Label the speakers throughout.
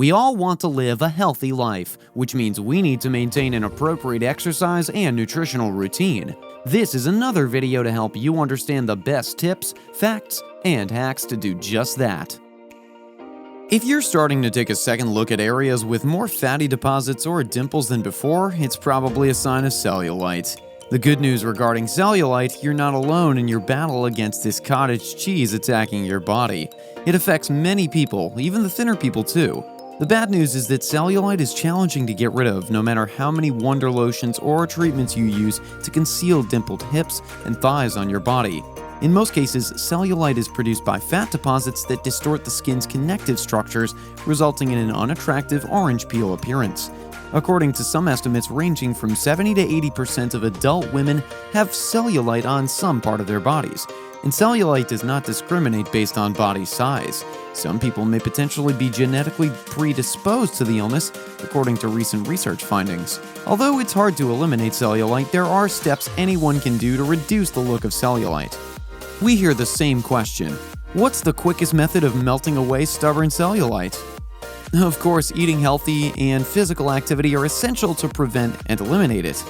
Speaker 1: We all want to live a healthy life, which means we need to maintain an appropriate exercise and nutritional routine. This is another video to help you understand the best tips, facts, and hacks to do just that. If you're starting to take a second look at areas with more fatty deposits or dimples than before, it's probably a sign of cellulite. The good news regarding cellulite, you're not alone in your battle against this cottage cheese attacking your body. It affects many people, even the thinner people too. The bad news is that cellulite is challenging to get rid of no matter how many wonder lotions or treatments you use to conceal dimpled hips and thighs on your body. In most cases, cellulite is produced by fat deposits that distort the skin's connective structures, resulting in an unattractive orange peel appearance. According to some estimates, ranging from 70 to 80% of adult women have cellulite on some part of their bodies. And cellulite does not discriminate based on body size. Some people may potentially be genetically predisposed to the illness, according to recent research findings. Although it's hard to eliminate cellulite, there are steps anyone can do to reduce the look of cellulite. We hear the same question: what's the quickest method of melting away stubborn cellulite? Of course, eating healthy and physical activity are essential to prevent and eliminate it.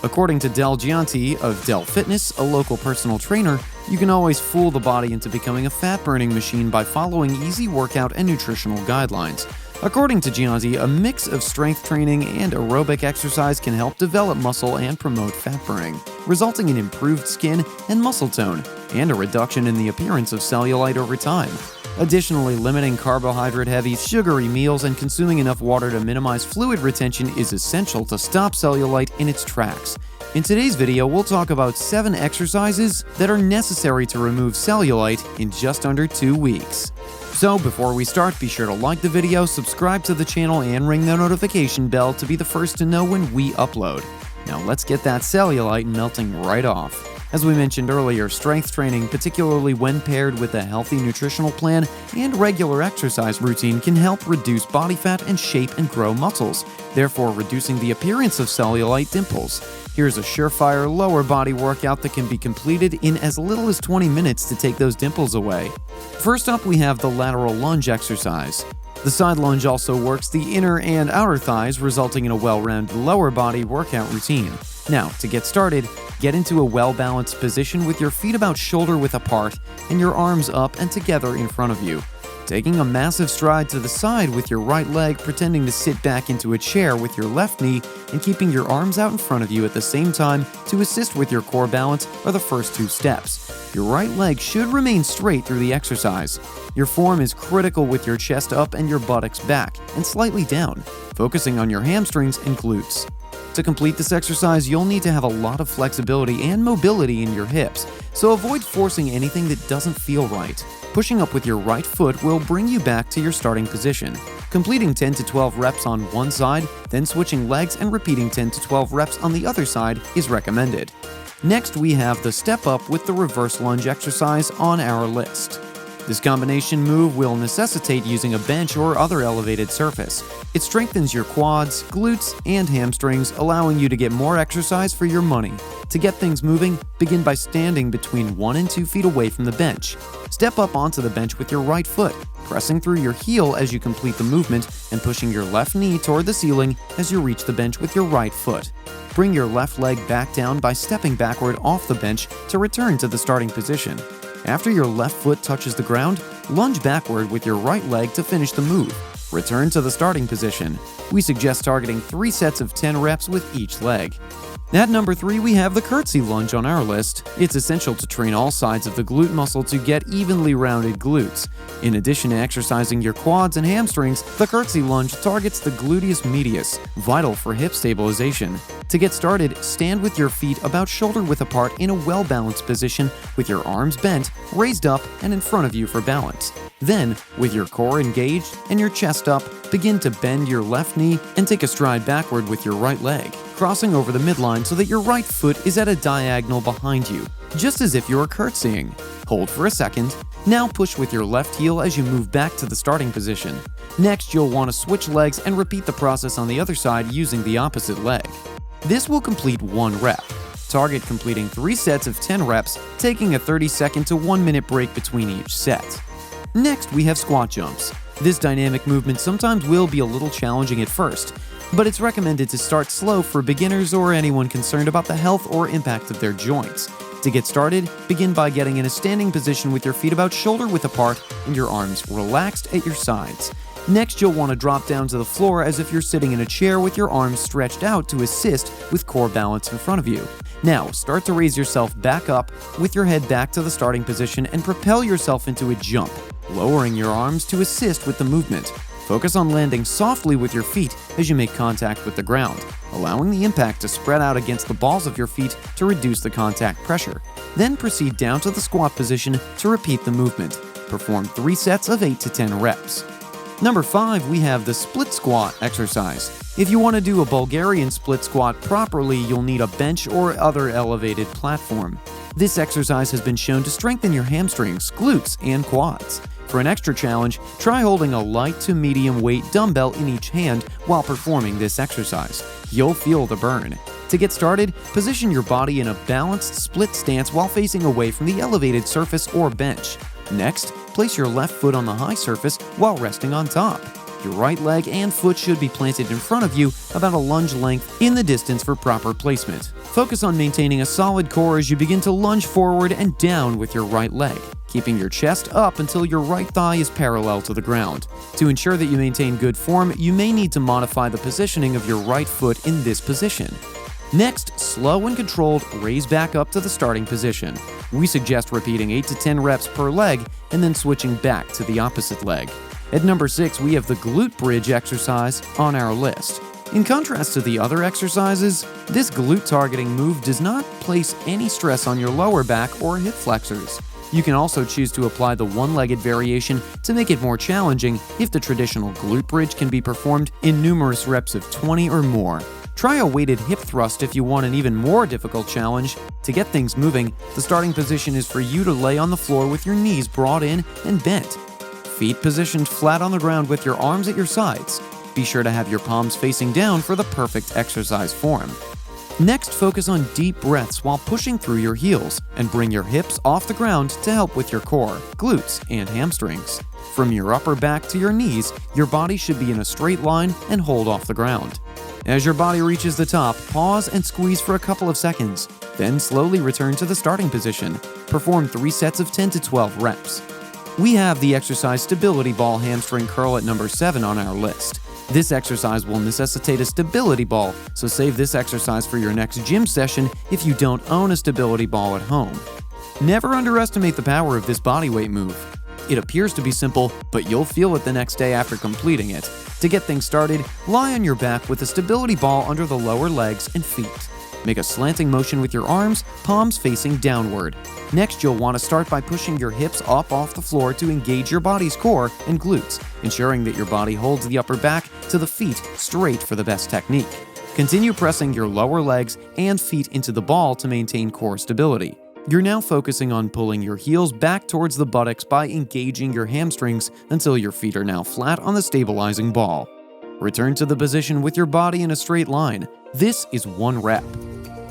Speaker 1: According to Del Gianti of Del Fitness, a local personal trainer, you can always fool the body into becoming a fat-burning machine by following easy workout and nutritional guidelines. According to Gianti, a mix of strength training and aerobic exercise can help develop muscle and promote fat burning, resulting in improved skin and muscle tone, and a reduction in the appearance of cellulite over time. Additionally, limiting carbohydrate-heavy, sugary meals and consuming enough water to minimize fluid retention is essential to stop cellulite in its tracks. In today's video, we'll talk about 7 exercises that are necessary to remove cellulite in just under 2 weeks. So before we start, be sure to like the video, subscribe to the channel, and ring the notification bell to be the first to know when we upload. Now let's get that cellulite melting right off. As we mentioned earlier, strength training, particularly when paired with a healthy nutritional plan and regular exercise routine, can help reduce body fat and shape and grow muscles, therefore reducing the appearance of cellulite dimples. Here's a surefire lower body workout that can be completed in as little as 20 minutes to take those dimples away. First up, we have the lateral lunge exercise. The side lunge also works the inner and outer thighs, resulting in a well-rounded lower body workout routine. Now, to get started, get into a well-balanced position with your feet about shoulder-width apart and your arms up and together in front of you. Taking a massive stride to the side with your right leg, pretending to sit back into a chair with your left knee, and keeping your arms out in front of you at the same time to assist with your core balance are the first 2 steps. Your right leg should remain straight through the exercise. Your form is critical with your chest up and your buttocks back and slightly down, focusing on your hamstrings and glutes. To complete this exercise, you'll need to have a lot of flexibility and mobility in your hips, so avoid forcing anything that doesn't feel right. Pushing up with your right foot will bring you back to your starting position. Completing 10 to 12 reps on one side, then switching legs and repeating 10 to 12 reps on the other side is recommended. Next, we have the step up with the reverse lunge exercise on our list. This combination move will necessitate using a bench or other elevated surface. It strengthens your quads, glutes, and hamstrings, allowing you to get more exercise for your money. To get things moving, begin by standing between 1 and 2 feet away from the bench. Step up onto the bench with your right foot, pressing through your heel as you complete the movement and pushing your left knee toward the ceiling as you reach the bench with your right foot. Bring your left leg back down by stepping backward off the bench to return to the starting position. After your left foot touches the ground, lunge backward with your right leg to finish the move. Return to the starting position. We suggest targeting 3 sets of 10 reps with each leg. At number 3, we have the Curtsy Lunge on our list. It's essential to train all sides of the glute muscle to get evenly rounded glutes. In addition to exercising your quads and hamstrings, the Curtsy Lunge targets the gluteus medius, vital for hip stabilization. To get started, stand with your feet about shoulder-width apart in a well-balanced position with your arms bent, raised up, and in front of you for balance. Then, with your core engaged and your chest up, begin to bend your left knee and take a stride backward with your right leg, crossing over the midline so that your right foot is at a diagonal behind you, just as if you were curtsying. Hold for a second. Now push with your left heel as you move back to the starting position. Next, you'll want to switch legs and repeat the process on the other side using the opposite leg. This will complete 1 rep. Target completing 3 sets of 10 reps, taking a 30-second to 1-minute break between each set. Next, we have squat jumps. This dynamic movement sometimes will be a little challenging at first, but it's recommended to start slow for beginners or anyone concerned about the health or impact of their joints. To get started, begin by getting in a standing position with your feet about shoulder-width apart and your arms relaxed at your sides. Next, you'll want to drop down to the floor as if you're sitting in a chair with your arms stretched out to assist with core balance in front of you. Now, start to raise yourself back up with your head back to the starting position and propel yourself into a jump, lowering your arms to assist with the movement. Focus on landing softly with your feet as you make contact with the ground, allowing the impact to spread out against the balls of your feet to reduce the contact pressure. Then proceed down to the squat position to repeat the movement. Perform 3 sets of 8 to 10 reps. Number 5, we have the split squat exercise. If you want to do a Bulgarian split squat properly, you'll need a bench or other elevated platform. This exercise has been shown to strengthen your hamstrings, glutes, and quads. For an extra challenge, try holding a light to medium weight dumbbell in each hand while performing this exercise. You'll feel the burn. To get started, position your body in a balanced split stance while facing away from the elevated surface or bench. Next, place your left foot on the high surface while resting on top. Your right leg and foot should be planted in front of you about a lunge length in the distance for proper placement. Focus on maintaining a solid core as you begin to lunge forward and down with your right leg, keeping your chest up until your right thigh is parallel to the ground. To ensure that you maintain good form, you may need to modify the positioning of your right foot in this position. Next, slow and controlled, raise back up to the starting position. We suggest repeating 8 to 10 reps per leg and then switching back to the opposite leg. At number 6, we have the Glute Bridge exercise on our list. In contrast to the other exercises, this glute targeting move does not place any stress on your lower back or hip flexors. You can also choose to apply the one-legged variation to make it more challenging if the traditional glute bridge can be performed in numerous reps of 20 or more. Try a weighted hip thrust if you want an even more difficult challenge. To get things moving, the starting position is for you to lay on the floor with your knees brought in and bent. Feet positioned flat on the ground with your arms at your sides. Be sure to have your palms facing down for the perfect exercise form. Next, focus on deep breaths while pushing through your heels and bring your hips off the ground to help with your core, glutes, and hamstrings. From your upper back to your knees, your body should be in a straight line and hold off the ground. As your body reaches the top, pause and squeeze for a couple of seconds, then slowly return to the starting position. Perform 3 sets of 10 to 12 reps. We have the exercise stability ball hamstring curl at number 7 on our list. This exercise will necessitate a stability ball, so save this exercise for your next gym session if you don't own a stability ball at home. Never underestimate the power of this bodyweight move. It appears to be simple, but you'll feel it the next day after completing it. To get things started, lie on your back with a stability ball under the lower legs and feet. Make a slanting motion with your arms, palms facing downward. Next, you'll want to start by pushing your hips up off the floor to engage your body's core and glutes, ensuring that your body holds the upper back to the feet straight for the best technique. Continue pressing your lower legs and feet into the ball to maintain core stability. You're now focusing on pulling your heels back towards the buttocks by engaging your hamstrings until your feet are now flat on the stabilizing ball. Return to the position with your body in a straight line. This is 1 rep.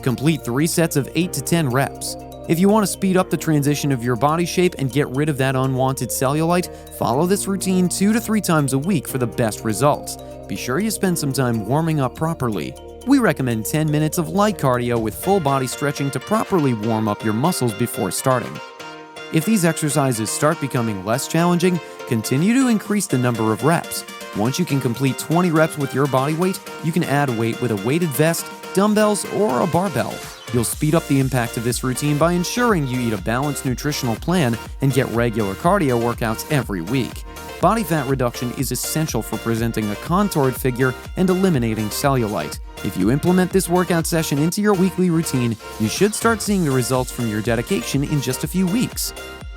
Speaker 1: Complete 3 sets of 8 to 10 reps. If you want to speed up the transition of your body shape and get rid of that unwanted cellulite, follow this routine 2 to 3 times a week for the best results. Be sure you spend some time warming up properly. We recommend 10 minutes of light cardio with full body stretching to properly warm up your muscles before starting. If these exercises start becoming less challenging, continue to increase the number of reps. Once you can complete 20 reps with your body weight, you can add weight with a weighted vest, dumbbells, or a barbell. You'll speed up the impact of this routine by ensuring you eat a balanced nutritional plan and get regular cardio workouts every week. Body fat reduction is essential for presenting a contoured figure and eliminating cellulite. If you implement this workout session into your weekly routine, you should start seeing the results from your dedication in just a few weeks.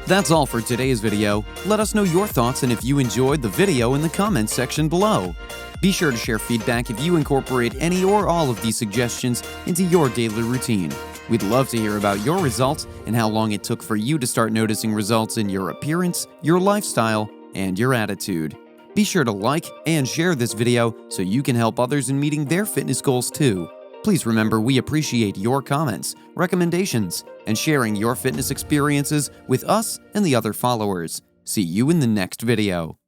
Speaker 1: That's all for today's video. Let us know your thoughts and if you enjoyed the video in the comments section below. Be sure to share feedback if you incorporate any or all of these suggestions into your daily routine. We'd love to hear about your results and how long it took for you to start noticing results in your appearance, your lifestyle, and your attitude. Be sure to like and share this video so you can help others in meeting their fitness goals too. Please remember we appreciate your comments, recommendations, and sharing your fitness experiences with us and the other followers. See you in the next video.